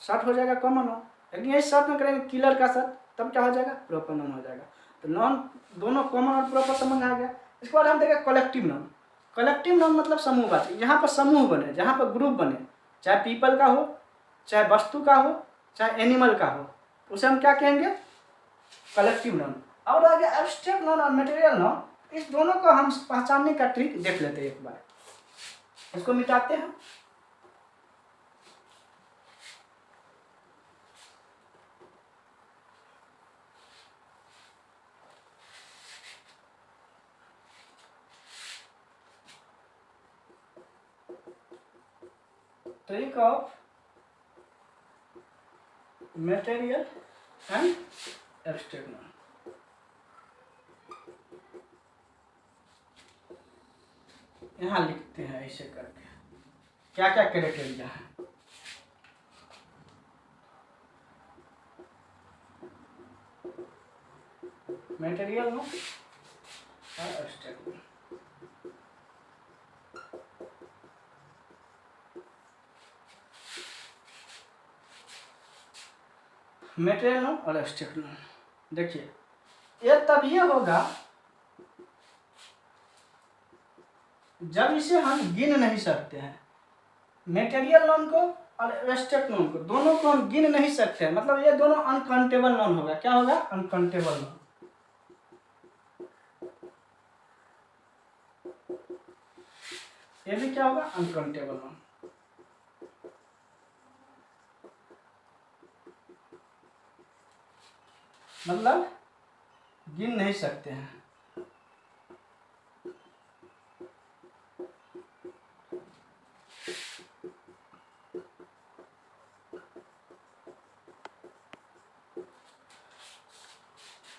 शर्ट हो जाएगा कॉमन नाउन। लेकिन यही शर्ट में करेंगे किलर का शर्ट, तब क्या हो जाएगा? प्रॉपर नाउन हो जाएगा। तो नाउन दोनों कॉमन और प्रॉपर समझ आ गया। इसके बाद हम देखें कलेक्टिव नाउन। कलेक्टिव नाउन मतलब समूहवाचक, यहाँ पर समूह बने, जहाँ पर ग्रुप बने, चाहे पीपल का हो, चाहे वस्तु का हो, चाहे एनिमल का हो, उसे हम क्या कहेंगे? Collective noun. और आगे एब्स्ट्रैक्ट नाउन और मटेरियल नाउन, इस दोनों को हम पहचानने का ट्रिक देख लेते हैं एक बार। इसको मिटाते हैं। Trick of material and abstract noun. यहाँ लिखते हैं ऐसे करके क्या क्या क्राइटेरिया है। मटेरियल नाउन और एब्स्ट्रैक्ट नाउन। मटेरियल नाउन और एब्स्ट्रैक्ट नाउन, देखिए ये तभी होगा जब इसे हम गिन नहीं सकते हैं। मटेरियल नाउन को और एब्स्ट्रैक्ट नाउन को, दोनों को हम गिन नहीं सकते हैं, मतलब ये दोनों अनकाउंटेबल नाउन होगा। क्या होगा? Uncountable noun. ये भी क्या होगा? Uncountable noun. मतलब गिन नहीं सकते हैं।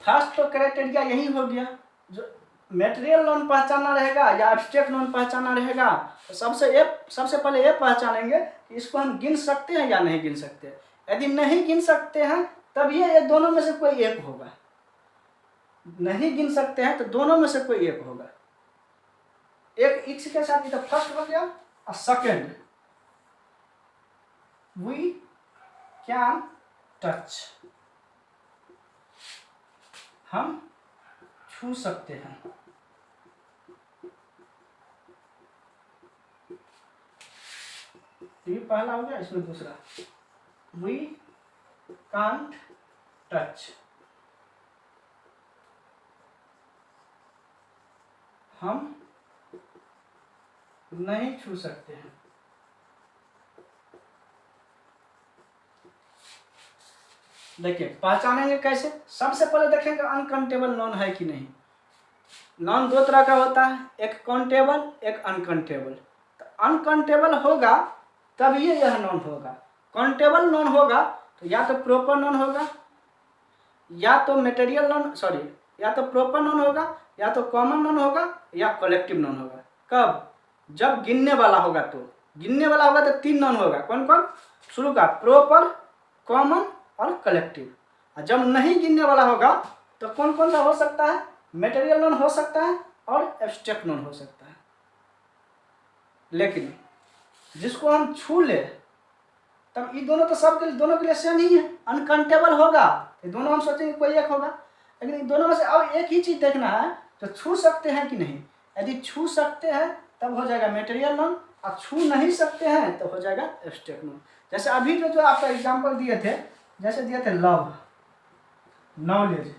फर्स्ट तो क्राइटेरिया यही हो गया, जो मटेरियल नाउन पहचानना रहेगा या एब्स्ट्रैक्ट नाउन पहचानना रहेगा, तो सबसे पहले ये पहचानेंगे कि इसको हम गिन सकते हैं या नहीं गिन सकते। यदि नहीं गिन सकते हैं तब ये दोनों में से कोई एक होगा। नहीं गिन सकते हैं तो दोनों में से कोई एक होगा। एक एक्स के साथ तो फर्स्ट हो गया, और सेकंड वी कैन टच, हम छू सकते हैं। ये पहला हो गया, इसमें दूसरा वी कांट टच, हम नहीं छू सकते हैं। देखिए पहचानेंगे कैसे, सबसे पहले देखेंगे अनकाउंटेबल नॉन है कि नहीं। नॉन दो तरह का होता है, एक काउंटेबल एक अनकाउंटेबल। तो अनकाउंटेबल होगा तभी यह नॉन होगा। काउंटेबल नॉन होगा तो या तो प्रॉपर नॉन होगा, या तो मटेरियल नॉन, सॉरी, या तो प्रॉपर नॉन होगा, या तो कॉमन नॉन होगा, या कलेक्टिव नॉन होगा। कब? जब गिनने वाला होगा। तो गिनने वाला होगा तो 3 नॉन होगा। कौन कौन? शुरू का प्रॉपर, कॉमन और कलेक्टिव। और जब नहीं गिनने वाला होगा तो कौन कौन सा हो सकता है? मटेरियल नॉन हो सकता है और एब्स्ट्रैक्ट नॉन हो सकता है। लेकिन जिसको हम छू ले तब ये दोनों तो सब के दोनों के लिए सेम ही है, अनकाउंटेबल होगा। ये दोनों हम सोचेंगे कोई एक होगा, लेकिन इन दोनों में से अब एक ही चीज देखना है, तो छू सकते हैं कि नहीं। यदि छू सकते हैं तब हो जाएगा मटेरियल नॉन, और छू नहीं सकते हैं तो हो जाएगा एब्स्ट्रैक्ट नॉन। जैसे अभी जो आपका एग्जाम्पल दिए थे, जैसे दिए थे love, knowledge,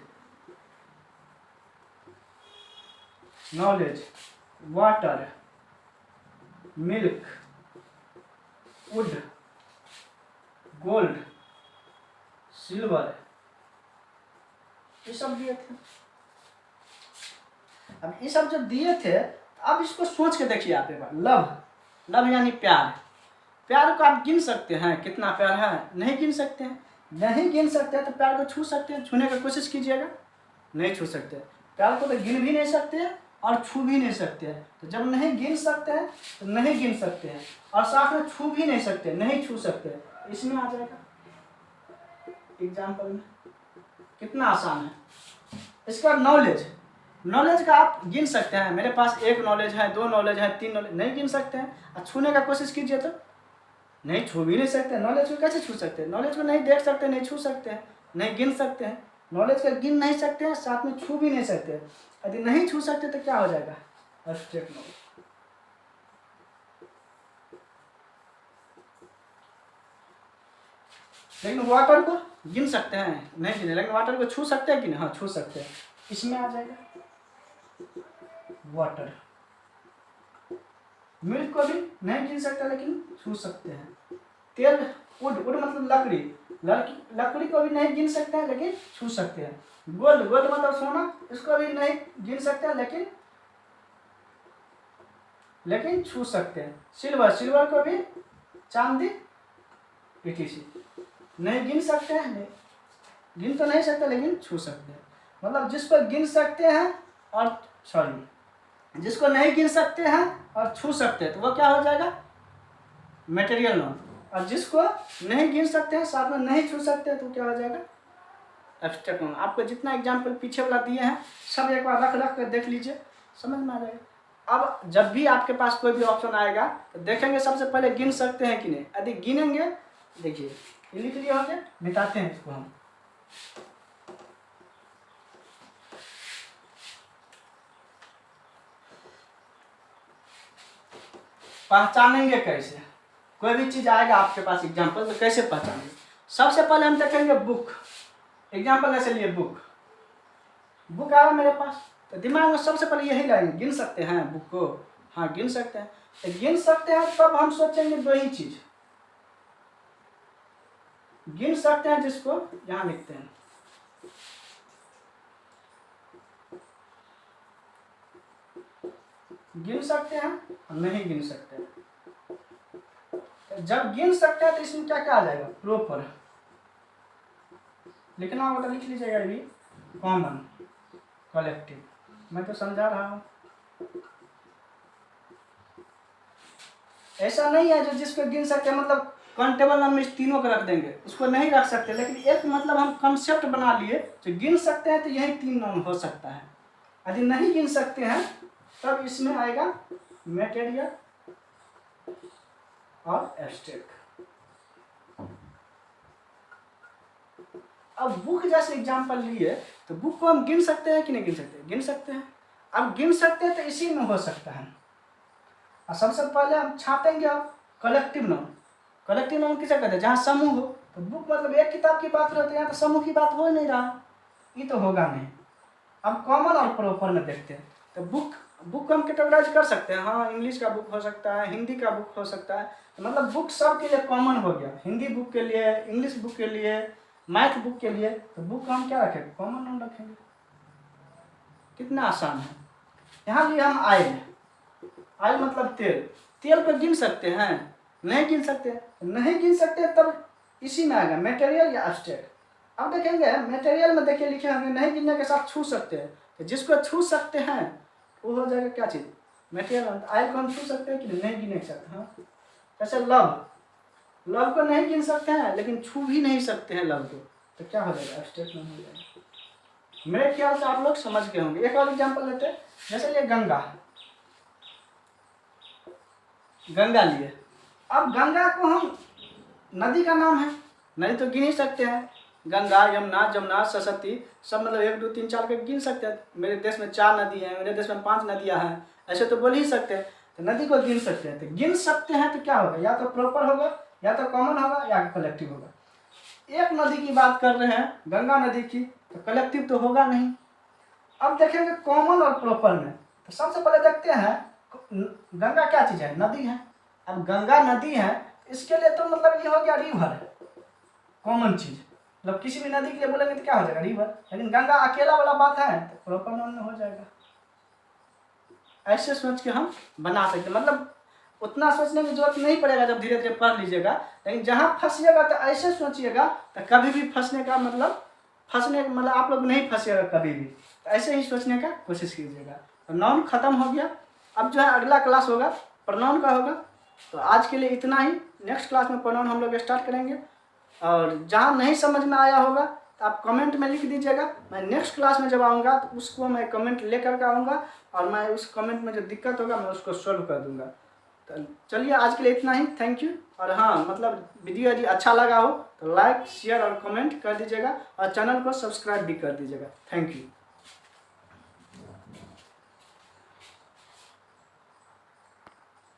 knowledge, water, milk, would, gold, silver, ये सब दिए थे। अब ये सब जब दिए थे अब इसको सोच के देखिए आप एक बार। लव, लव यानी प्यार। प्यार को आप गिन सकते हैं कितना प्यार है? नहीं गिन सकते हैं। नहीं गिन सकते हैं तो प्यार को छू सकते हैं? छूने की कोशिश कीजिएगा, नहीं छू सकते। प्यार को तो गिन भी नहीं सकते हैं और छू भी नहीं सकते हैं। तो जब नहीं गिन सकते हैं तो नहीं गिन सकते हैं, और साथ में छू भी नहीं सकते, नहीं छू सकते, इसमें आ जाएगा एग्जाम्पल में। कितना आसान है। इसका नॉलेज, नॉलेज का आप गिन सकते हैं, मेरे पास 1 नॉलेज है, 2 नॉलेज है, 3 नॉलेज, नहीं गिन सकते हैं। और छूने का कोशिश कीजिए तो नहीं, छू भी नहीं सकते। नॉलेज को कैसे छू सकते हैं? नॉलेज को नहीं देख सकते, नहीं छू सकते हैं, नहीं गिन सकते हैं। नॉलेज का गिन नहीं सकते हैं, साथ में छू भी नहीं सकते हैं। यदि नहीं छू सकते तो क्या हो जाएगा? Abstract knowledge. लेकिन वाटर को गिन सकते हैं, नहीं गिने, लेकिन वाटर को छू सकते हैं कि नहीं? हाँ, छू सकते हैं, इसमें आ जाएगा वाटर। मिल्क को भी नहीं गिन सकते लेकिन छू सकते हैं। तेल, वुड, वुड मतलब लकड़ी, लकड़ी को भी नहीं गिन सकते हैं लेकिन छू सकते हैं। गोल्ड, गोल्ड मतलब सोना, इसको भी नहीं गिन सकते हैं लेकिन छू सकते हैं। सिल्वर, सिल्वर को भी, चांदी, पीटीसी, नहीं गिन सकते हैं, नहीं गिन तो नहीं सकते लेकिन छू सकते हैं। मतलब जिसको गिन सकते हैं और सॉरी, जिसको नहीं गिन सकते हैं और छू सकते हैं तो वो क्या हो जाएगा? Material non. और जिसको नहीं गिन सकते हैं, साथ में नहीं छू सकते हैं, तो क्या हो जाएगा? Abstract non. आपको जितना एग्जाम्पल पीछे वाला दिए हैं सब एक बार रख कर देख लीजिए, समझ में आ जाएगा। अब जब भी आपके पास कोई भी ऑप्शन आएगा तो देखेंगे सबसे पहले गिन सकते हैं कि नहीं। यदि गिनेंगे, देखिए ये लिख लिए होंगे, मिटाते हैं इसको हम। पहचानेंगे कैसे? कोई भी चीज आएगा आपके पास एग्जाम्पल, तो कैसे पहचानेंगे? सबसे पहले हम देखेंगे बुक। एग्जाम्पल ऐसे लिए बुक, बुक आया मेरे पास तो दिमाग में सबसे पहले यही लाएंगे, गिन सकते हैं बुक को? हाँ गिन सकते हैं। तो गिन सकते हैं तब हम सोचेंगे 2 ही चीज। गिन सकते हैं जिसको यहाँ लिखते हैं, गिन सकते हैं और नहीं गिन सकते हैं। तो जब गिन सकते हैं तो इसमें क्या क्या आ जाएगा? प्रॉपर लिखना होगा तो लिख लीजिएगा, ये भी कॉमन, कलेक्टिव, मैं तो समझा रहा हूँ। ऐसा नहीं है जो जिसको गिन सकते हैं मतलब काउंटेबल नंबर इस तीनों को रख देंगे, उसको नहीं रख सकते। लेकिन एक मतलब हम कंसेप्ट बना लिए, जो गिन सकते हैं तो यही 3 नाम हो सकता है। यदि नहीं गिन सकते हैं तब इसमें आएगा मटेरियल और एब्स्ट्रैक्ट। अब बुक जैसे एग्जाम्पल लिए तो बुक को हम गिन सकते हैं कि नहीं गिन सकते? गिन सकते हैं। अब गिन सकते हैं तो इसी में हो सकता है। और सबसे पहले हम छापेंगे अब कलेक्टिव नाउन। कलेक्टिव नाउन किसे कहते हैं? जहाँ समूह हो। तो बुक मतलब एक किताब की बात रहती है, यहाँ तो समूह की बात हो नहीं रहा, ये तो होगा नहीं। अब कॉमन और प्रॉपर में देखते हैं तो बुक को हम कैटेगराइज कर सकते हैं। हाँ, इंग्लिश का बुक हो सकता है, हिंदी का बुक हो सकता है। तो मतलब बुक सब के लिए कॉमन हो गया, हिंदी बुक के लिए, इंग्लिश बुक के लिए, मैथ बुक के लिए तो बुक का हम क्या रखेंगे, कॉमन नाउन रखेंगे। कितना आसान है। यहाँ लिए हम आयल, आयल मतलब तेल, तेल को गिन सकते हैं, नहीं गिन सकते, नहीं गिन सकते तब इसी में आएगा मटेरियल या एब्स्ट्रैक्ट। अब देखेंगे मटेरियल में देखिए लिखे होंगे नहीं गिनने के साथ छू सकते हैं, तो जिसको छू सकते हैं वो हो जाएगा क्या चीज़, मटेरियल। आयल को हम छू सकते हैं कि नहीं गिने सकते। हाँ, जैसे लव, लव को नहीं गिन सकते हैं लेकिन छू भी नहीं सकते हैं लव को, तो क्या हो जाएगा, एब्स्ट्रैक्ट में हो जाएगा। मेरे ख्याल से आप लोग समझ गए होंगे। एक और एग्जाम्पल लेते हैं, जैसे ये गंगा, गंगा लिए। अब गंगा को हम, नदी का नाम है, नदी तो गिन ही सकते हैं, गंगा यमुना जमुना सरस्वती सब मतलब 1 2 3 4 के गिन सकते हैं। मेरे देश में 4 नदी हैं, मेरे देश में 5 नदियां हैं, ऐसे तो बोल ही सकते हैं। तो नदी को गिन सकते हैं, तो गिन सकते हैं तो क्या होगा, या तो प्रॉपर होगा, या तो कॉमन होगा, या कलेक्टिव होगा। एक नदी की बात कर रहे हैं, गंगा नदी की, तो कलेक्टिव तो होगा नहीं। अब देखेंगे कॉमन और प्रॉपर में, तो सबसे पहले देखते हैं गंगा क्या चीज़ है, नदी है। अब गंगा नदी है, इसके लिए तो मतलब ये हो गया रिवर है, कॉमन चीज। मतलब किसी भी नदी के लिए बोलेंगे तो क्या हो जाएगा, रिवर। लेकिन गंगा अकेला वाला बात है तो प्रॉपर नाउन में हो जाएगा। ऐसे सोच के हम बना सकते, मतलब उतना सोचने की जरूरत नहीं पड़ेगा जब धीरे धीरे पढ़ लीजिएगा। लेकिन जहाँ फंसिएगा तो ऐसे सोचिएगा, तो कभी भी फंसने का मतलब आप लोग नहीं फंसिएगा कभी भी। तो ऐसे ही सोचने का कोशिश कीजिएगा। तो नाउन खत्म हो गया। अब जो है अगला क्लास होगा प्रोनाउन का होगा। तो आज के लिए इतना ही। नेक्स्ट क्लास में प्रोनाउन हम लोग स्टार्ट करेंगे। और जहाँ नहीं समझ में आया होगा तो आप कमेंट में लिख दीजिएगा। मैं नेक्स्ट क्लास में जब आऊँगा तो उसको मैं कमेंट लेकर के आऊँगा, और मैं उस कमेंट में जो दिक्कत होगा मैं उसको सॉल्व कर दूँगा। तो चलिए आज के लिए इतना ही। Thank you. और हाँ, मतलब वीडियो यदि अच्छा लगा हो तो लाइक शेयर और कमेंट कर दीजिएगा, और चैनल को सब्सक्राइब भी कर दीजिएगा। Thank you.